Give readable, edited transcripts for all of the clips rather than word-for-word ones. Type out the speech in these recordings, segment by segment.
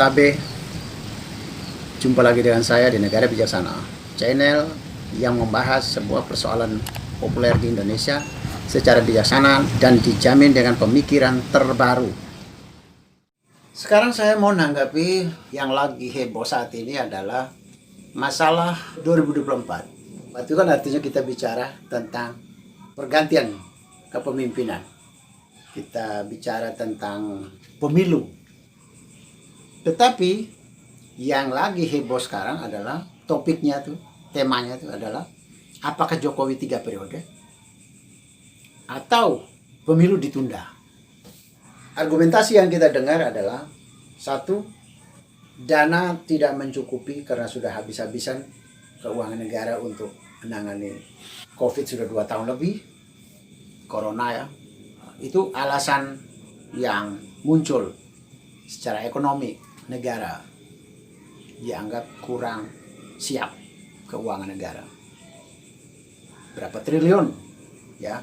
Tabe. Jumpa lagi dengan saya di Negara Bijaksana, channel yang membahas sebuah persoalan populer di Indonesia secara bijaksana dan dijamin dengan pemikiran terbaru. Sekarang saya mau menanggapi yang lagi heboh saat ini adalah masalah 2024. Itu kan artinya kita bicara tentang pergantian kepemimpinan. Kita bicara tentang pemilu. Tetapi yang lagi heboh sekarang adalah topiknya tuh, temanya tuh adalah apakah Jokowi 3 periode atau pemilu ditunda. Argumentasi yang kita dengar adalah satu, dana tidak mencukupi karena sudah habis-habisan keuangan negara untuk menangani COVID sudah 2 tahun lebih, corona ya. Itu alasan yang muncul secara ekonomi negara dianggap kurang siap keuangan negara. Berapa triliun ya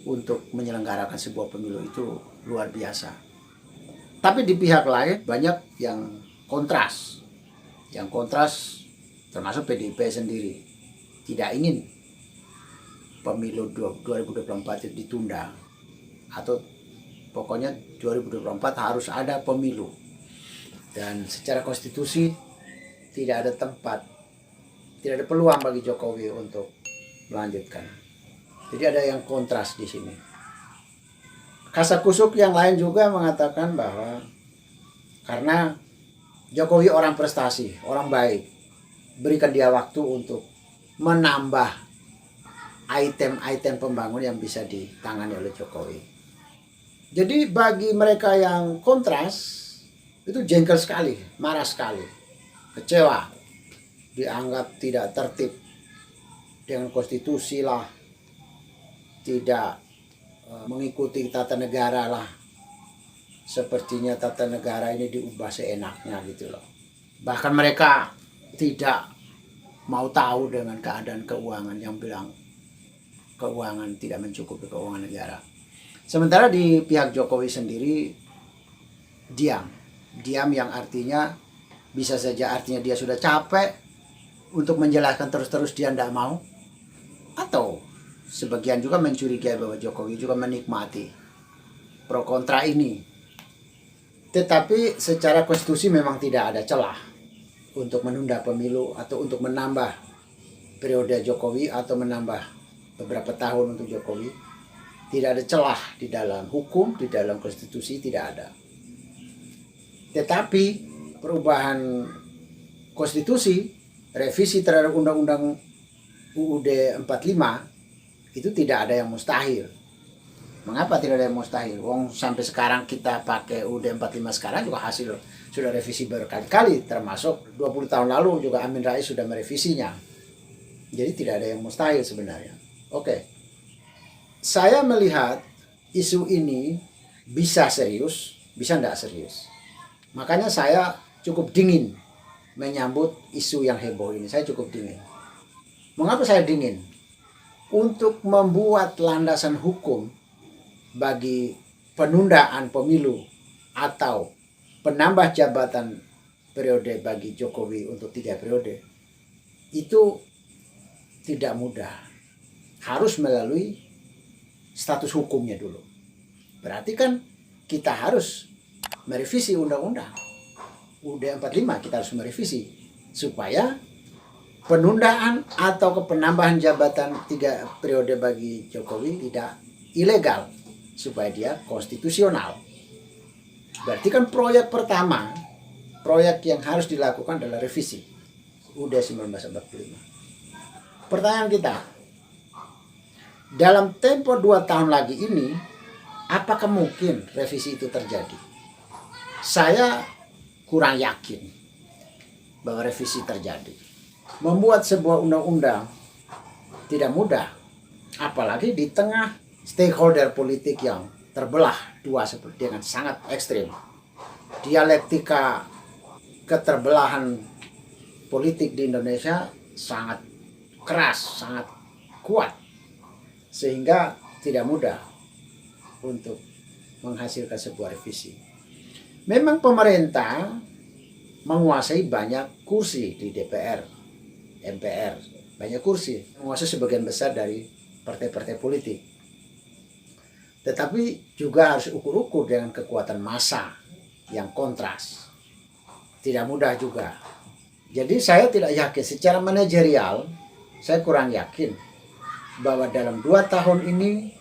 untuk menyelenggarakan sebuah pemilu itu luar biasa. Tapi di pihak lain banyak yang kontras. Yang kontras termasuk PDIP sendiri tidak ingin pemilu 2024 itu ditunda, atau pokoknya 2024 harus ada pemilu. Dan secara konstitusi tidak ada tempat, tidak ada peluang bagi Jokowi untuk melanjutkan. Jadi ada yang kontras di sini. Kasakusuk yang lain juga mengatakan bahwa karena Jokowi orang prestasi, orang baik, berikan dia waktu untuk menambah item-item pembangunan yang bisa ditangani oleh Jokowi. Jadi bagi mereka yang kontras itu jengkel sekali, marah sekali, kecewa, dianggap tidak tertib dengan konstitusi lah, tidak mengikuti tata negara lah. Sepertinya tata negara ini diubah seenaknya gitu loh. Bahkan mereka tidak mau tahu dengan keadaan keuangan, yang bilang keuangan tidak mencukupi keuangan negara. Sementara di pihak Jokowi sendiri diam yang artinya bisa saja artinya dia sudah capek untuk menjelaskan terus-terus dia tidak mau, atau sebagian juga mencurigai bahwa Jokowi juga menikmati pro kontra ini. Tetapi secara konstitusi memang tidak ada celah untuk menunda pemilu atau untuk menambah periode Jokowi atau menambah beberapa tahun untuk Jokowi. Tidak ada celah di dalam hukum, di dalam konstitusi, tidak ada. Tetapi perubahan konstitusi, revisi terhadap undang-undang UUD 45 itu tidak ada yang mustahil. Mengapa tidak ada yang mustahil? Wong sampai sekarang kita pakai UUD 45 sekarang juga hasil sudah revisi berkali-kali, termasuk 20 tahun lalu juga Amin Rais sudah merevisinya. Jadi tidak ada yang mustahil sebenarnya. Oke. Saya melihat isu ini bisa serius, bisa tidak serius. Makanya saya cukup dingin menyambut isu yang heboh ini. Saya cukup dingin. Mengapa saya dingin? Untuk membuat landasan hukum bagi penundaan pemilu atau penambah jabatan periode bagi Jokowi untuk 3 periode itu tidak mudah. Harus melalui status hukumnya dulu. Berarti kan kita harus merevisi undang-undang UUD 45, kita harus merevisi supaya penundaan atau penambahan jabatan 3 periode bagi Jokowi tidak ilegal, supaya dia konstitusional. Berarti kan proyek pertama, proyek yang harus dilakukan adalah revisi UUD 1945. Pertanyaan kita, dalam tempo 2 tahun lagi ini, apakah mungkin revisi itu terjadi? Saya kurang yakin bahwa revisi terjadi. Membuat sebuah undang-undang tidak mudah, apalagi di tengah stakeholder politik yang terbelah dua seperti dengan sangat ekstrim. Dialektika keterbelahan politik di Indonesia sangat keras, sangat kuat, sehingga tidak mudah untuk menghasilkan sebuah revisi. Memang pemerintah menguasai banyak kursi di DPR, MPR, banyak kursi, menguasai sebagian besar dari partai-partai politik. Tetapi juga harus ukur-ukur dengan kekuatan massa yang kontras. Tidak mudah juga. Jadi saya tidak yakin secara manajerial, saya kurang yakin bahwa dalam 2 tahun ini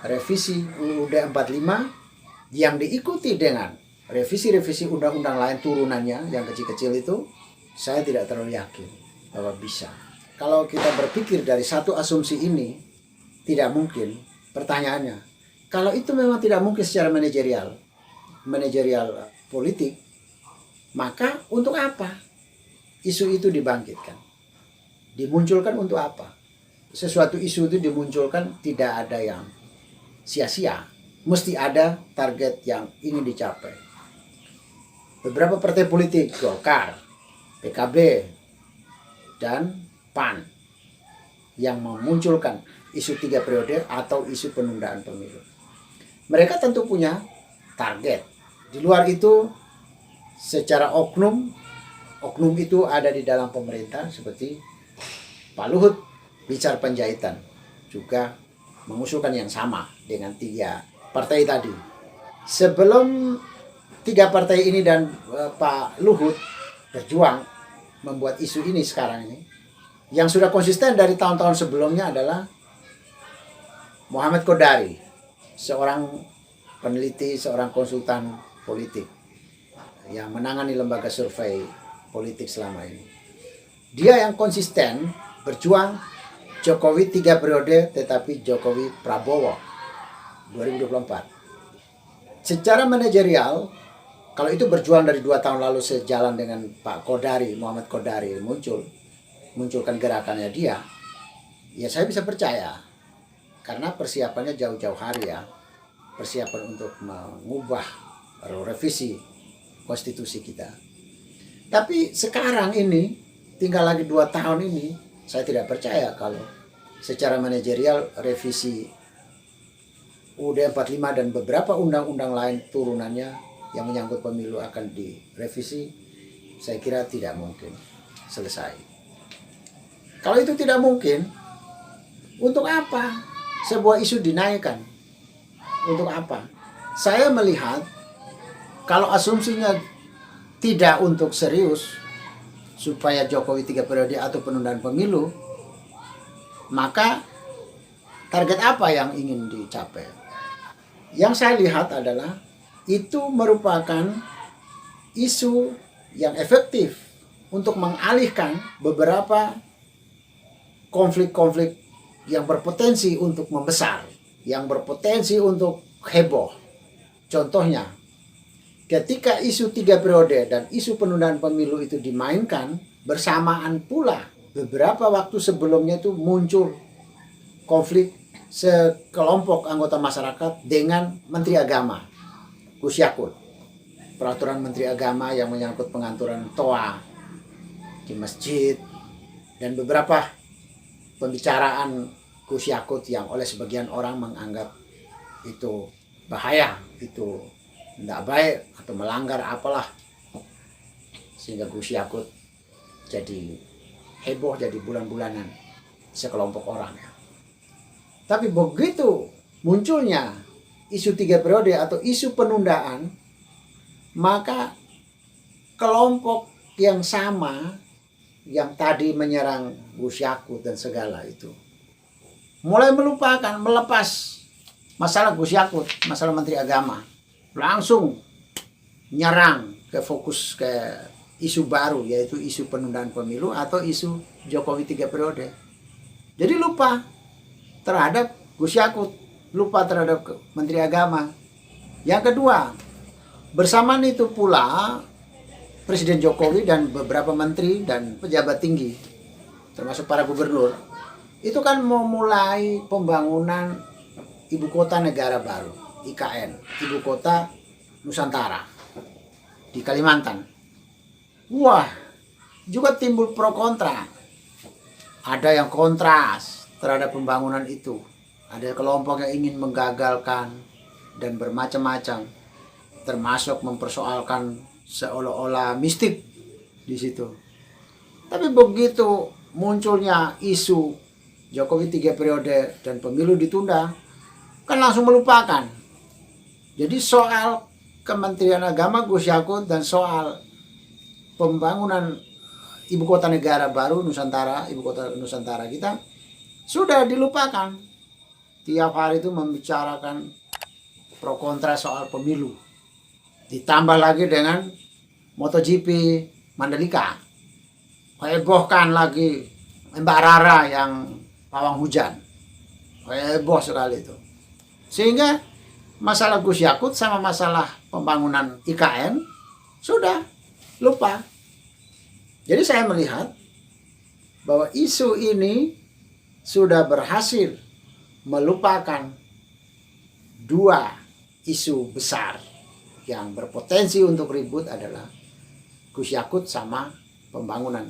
revisi UUD 45 yang diikuti dengan revisi-revisi undang-undang lain turunannya yang kecil-kecil itu, saya tidak terlalu yakin bahwa bisa. Kalau kita berpikir dari satu asumsi ini, tidak mungkin. Pertanyaannya, kalau itu memang tidak mungkin secara manajerial politik, maka untuk apa isu itu dibangkitkan? Dimunculkan untuk apa? Sesuatu isu itu dimunculkan tidak ada yang sia-sia. Mesti ada target yang ingin dicapai. Beberapa partai politik, Golkar, PKB, dan PAN, yang memunculkan isu 3 periode atau isu penundaan pemilu. Mereka tentu punya target. Di luar itu, secara oknum itu ada di dalam pemerintah seperti Pak Luhut Binsar Panjaitan juga mengusulkan yang sama dengan 3 partai tadi. Sebelum 3 partai ini dan Pak Luhut berjuang membuat isu ini sekarang ini, yang sudah konsisten dari tahun-tahun sebelumnya adalah Muhammad Kodari, seorang peneliti, seorang konsultan politik yang menangani lembaga survei politik selama ini. Dia yang konsisten berjuang Jokowi 3 periode tetapi Jokowi Prabowo 2024. Secara manajerial, kalau itu berjuang dari 2 tahun lalu sejalan dengan Pak Kodari, Muhammad Kodari munculkan gerakannya dia, ya saya bisa percaya. Karena persiapannya jauh-jauh hari ya. Persiapan untuk mengubah revisi konstitusi kita. Tapi sekarang ini, tinggal lagi 2 tahun ini, saya tidak percaya kalau secara manajerial revisi UUD 45 dan beberapa undang-undang lain turunannya yang menyangkut pemilu akan direvisi. Saya kira tidak mungkin selesai. Kalau itu tidak mungkin, untuk apa sebuah isu dinaikkan? Untuk apa? Saya melihat kalau asumsinya tidak untuk serius supaya Jokowi 3 periode atau penundaan pemilu, maka target apa yang ingin dicapai? Yang saya lihat adalah itu merupakan isu yang efektif untuk mengalihkan beberapa konflik-konflik yang berpotensi untuk membesar, yang berpotensi untuk heboh. Contohnya, ketika isu 3 periode dan isu penundaan pemilu itu dimainkan, bersamaan pula beberapa waktu sebelumnya itu muncul konflik sekelompok anggota masyarakat dengan Menteri Agama, Gus Yakut. Peraturan Menteri Agama yang menyangkut pengaturan toa di masjid dan beberapa pembicaraan Gus Yakut yang oleh sebagian orang menganggap itu bahaya, itu tidak baik atau melanggar apalah, sehingga Gus Yakut jadi heboh, jadi bulan-bulanan sekelompok orang. Tapi begitu munculnya isu 3 periode atau isu penundaan, maka kelompok yang sama yang tadi menyerang Gus Yakut dan segala itu mulai melupakan, melepas masalah Gus Yakut, masalah Menteri Agama, langsung nyerang ke fokus ke isu baru, yaitu isu penundaan pemilu atau isu Jokowi 3 periode. Jadi lupa terhadap Gus Yakut, lupa terhadap Menteri Agama. Yang kedua, bersamaan itu pula Presiden Jokowi dan beberapa menteri dan pejabat tinggi, termasuk para gubernur, itu kan memulai pembangunan Ibu Kota Negara Baru, IKN, Ibu Kota Nusantara, di Kalimantan. Wah, juga timbul pro kontra. Ada yang kontras terhadap pembangunan itu. Ada kelompok yang ingin menggagalkan dan bermacam-macam, termasuk mempersoalkan seolah-olah mistik di situ. Tapi begitu munculnya isu Jokowi 3 periode dan pemilu ditunda, kan langsung melupakan. Jadi soal Kementerian Agama Gus Yakut dan soal pembangunan ibu kota negara baru Nusantara, ibu kota Nusantara kita sudah dilupakan. Tiap hari itu membicarakan pro kontra soal pemilu. Ditambah lagi dengan MotoGP Mandalika. Hebohkan lagi Mbak Rara yang pawang hujan. Heboh sekali itu. Sehingga masalah Gus Yakut sama masalah pembangunan IKN sudah lupa. Jadi saya melihat bahwa isu ini sudah berhasil melupakan dua isu besar yang berpotensi untuk ribut adalah Gus Yakut sama pembangunan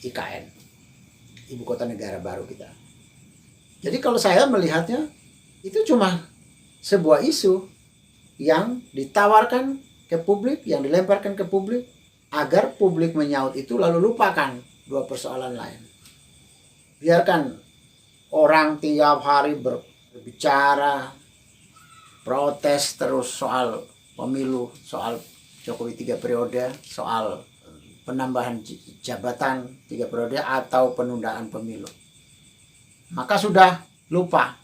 IKN, ibu kota negara baru kita. Jadi kalau saya melihatnya itu cuma sebuah isu yang ditawarkan ke publik, yang dilemparkan ke publik agar publik menyaut itu lalu lupakan dua persoalan lain. Biarkan orang tiap hari berbicara, protes terus soal pemilu, soal Jokowi 3 periode, soal penambahan jabatan 3 periode atau penundaan pemilu. Maka sudah lupa.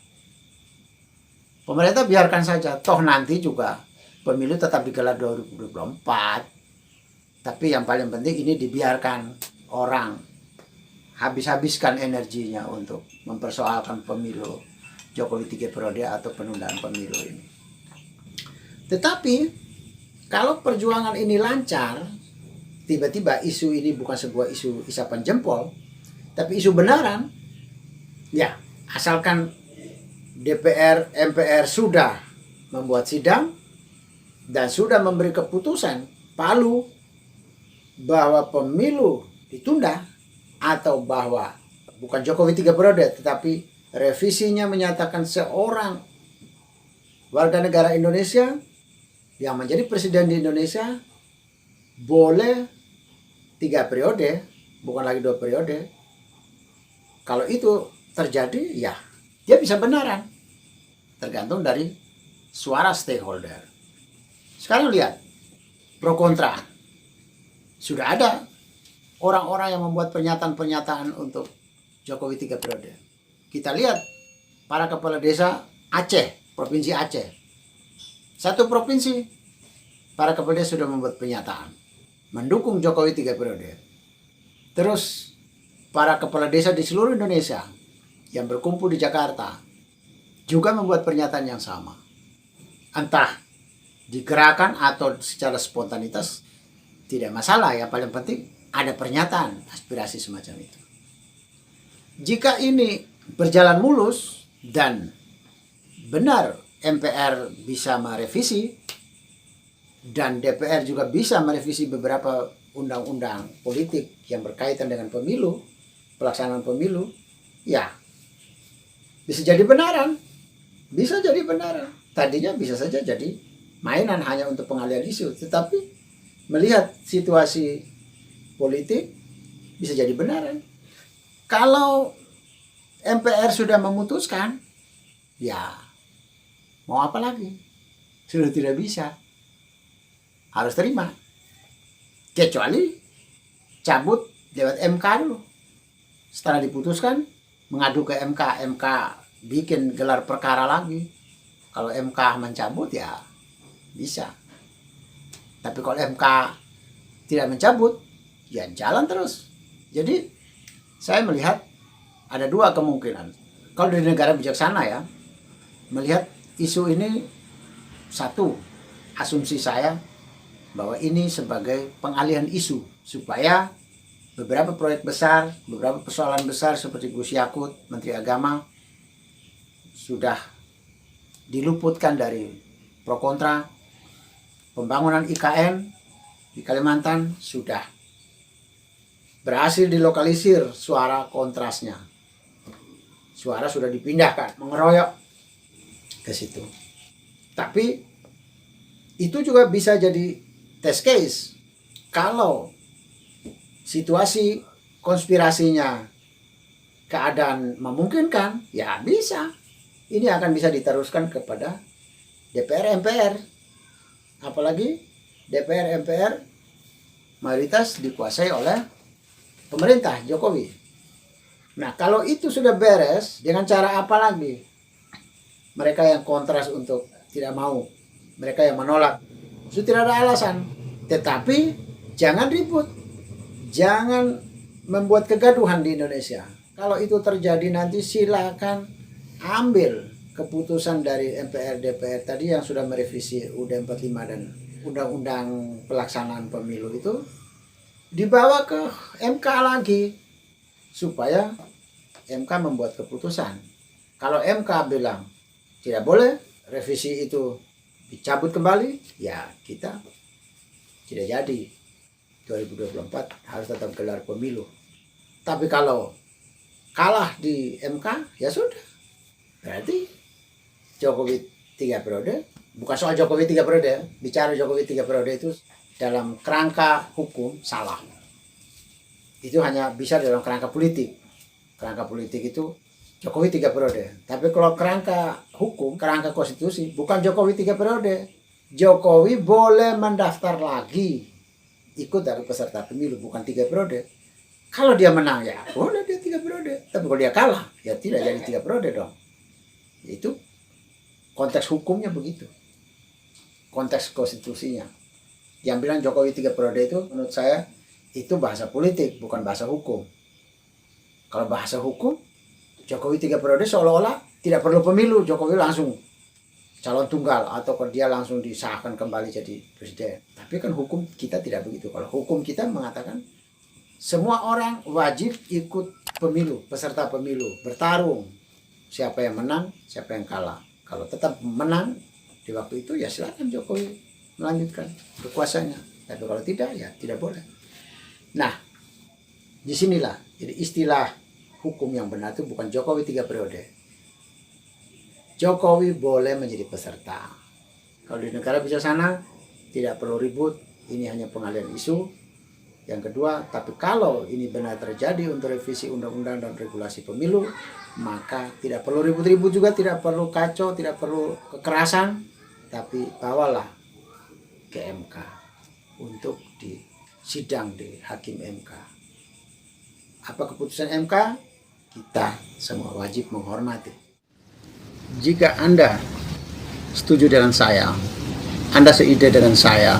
Pemerintah biarkan saja, toh nanti juga pemilu tetap digelar 2024. Tapi yang paling penting ini dibiarkan orang habis-habiskan energinya untuk mempersoalkan pemilu Jokowi 3 periode atau penundaan pemilu ini. Tetapi kalau perjuangan ini lancar, tiba-tiba isu ini bukan sebuah isu isapan jempol, tapi isu benaran, ya asalkan DPR, MPR sudah membuat sidang dan sudah memberi keputusan palu bahwa pemilu ditunda atau bahwa bukan Jokowi 3 periode tetapi revisinya menyatakan seorang warga negara Indonesia yang menjadi presiden di Indonesia boleh 3 periode, bukan lagi 2 periode. Kalau itu terjadi, ya dia bisa benaran. Tergantung dari suara stakeholder. Sekarang lihat, pro kontra. Sudah ada orang-orang yang membuat pernyataan-pernyataan untuk Jokowi 3 periode. Kita lihat para kepala desa Aceh, Provinsi Aceh. Satu provinsi, para kepala desa sudah membuat pernyataan mendukung Jokowi 3 periode. Terus para kepala desa di seluruh Indonesia yang berkumpul di Jakarta juga membuat pernyataan yang sama. Entah digerakkan atau secara spontanitas tidak masalah, yang paling penting ada pernyataan aspirasi semacam itu. Jika ini berjalan mulus dan benar MPR bisa merevisi dan DPR juga bisa merevisi beberapa undang-undang politik yang berkaitan dengan pemilu, pelaksanaan pemilu, ya bisa jadi benaran. Bisa jadi benaran. Tadinya bisa saja jadi mainan hanya untuk pengalihan isu, tetapi melihat situasi politik bisa jadi benaran. Kalau MPR sudah memutuskan, ya mau apa lagi? Sudah tidak bisa. Harus terima. Kecuali cabut lewat MK dulu. Setelah diputuskan, mengadu ke MK. MK bikin gelar perkara lagi. Kalau MK mencabut, ya bisa. Tapi kalau MK tidak mencabut, ya jalan terus. Jadi saya melihat ada dua kemungkinan. Kalau di negara bijaksana ya, melihat isu ini, satu, asumsi saya bahwa ini sebagai pengalihan isu supaya beberapa proyek besar, beberapa persoalan besar seperti Gus Yakut, Menteri Agama sudah diluputkan dari pro kontra. Pembangunan IKN di Kalimantan sudah berhasil dilokalisir suara kontrasnya. Suara sudah dipindahkan, mengeroyok ke situ. Tapi itu juga bisa jadi test case kalau situasi konspirasinya keadaan memungkinkan, ya bisa. Ini akan bisa diteruskan kepada DPR MPR. Apalagi DPR MPR mayoritas dikuasai oleh pemerintah Jokowi. Nah, kalau itu sudah beres, dengan cara apa lagi? Mereka yang kontras untuk tidak mau, mereka yang menolak, itu tidak ada alasan. Tetapi jangan ribut, jangan membuat kegaduhan di Indonesia. Kalau itu terjadi nanti silakan ambil keputusan dari MPR DPR tadi yang sudah merevisi UUD 45 dan Undang-Undang Pelaksanaan Pemilu itu dibawa ke MK lagi supaya MK membuat keputusan. Kalau MK bilang tidak boleh, revisi itu dicabut kembali, ya kita tidak jadi. 2024 harus tetap gelar pemilu. Tapi kalau kalah di MK, ya sudah. Berarti Jokowi 3 periode, bukan soal Jokowi 3 periode, bicara Jokowi 3 periode itu dalam kerangka hukum salah. Itu hanya bisa dalam kerangka politik. Kerangka politik itu Jokowi 3 periode. Tapi kalau kerangka hukum, kerangka konstitusi, bukan Jokowi 3 periode. Jokowi boleh mendaftar lagi ikut dari peserta pemilu, bukan 3 periode. Kalau dia menang, ya boleh dia 3 periode. Tapi kalau dia kalah, ya tidak jadi 3 periode dong. Itu konteks hukumnya begitu. Konteks konstitusinya. Yang bilang Jokowi 3 periode itu menurut saya itu bahasa politik, bukan bahasa hukum. Kalau bahasa hukum, Jokowi 3 periode seolah-olah tidak perlu pemilu, Jokowi langsung calon tunggal atau dia langsung disahkan kembali jadi presiden. Tapi kan hukum kita tidak begitu. Kalau hukum kita mengatakan semua orang wajib ikut pemilu, peserta pemilu, bertarung. Siapa yang menang, siapa yang kalah. Kalau tetap menang di waktu itu, ya silakan Jokowi melanjutkan kekuasaannya. Tapi kalau tidak, ya tidak boleh. Nah, disinilah jadi istilah hukum yang benar itu bukan Jokowi 3 periode. Jokowi boleh menjadi peserta. Kalau di negara bisa sana, tidak perlu ribut. Ini hanya pengalian isu. Yang kedua, tapi kalau ini benar terjadi untuk revisi undang-undang dan regulasi pemilu, maka tidak perlu ribut-ribut juga, tidak perlu kacau, tidak perlu kekerasan, tapi bawalah ke MK untuk disidang di hakim MK. Apa keputusan MK? Kita semua wajib menghormati. Jika Anda setuju dengan saya, Anda seide dengan saya,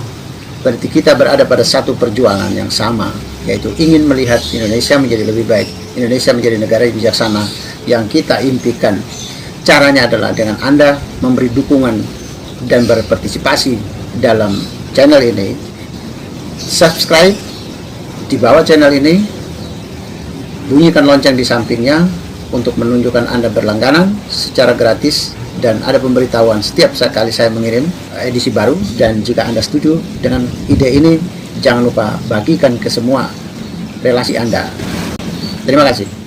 berarti kita berada pada satu perjuangan yang sama, yaitu ingin melihat Indonesia menjadi lebih baik, Indonesia menjadi negara yang bijaksana yang kita impikan. Caranya adalah dengan Anda memberi dukungan dan berpartisipasi dalam channel ini. Subscribe di bawah channel ini, bunyikan lonceng di sampingnya untuk menunjukkan Anda berlangganan secara gratis, dan ada pemberitahuan setiap kali saya mengirim edisi baru. Dan jika Anda setuju dengan ide ini, jangan lupa bagikan ke semua relasi Anda. Terima kasih.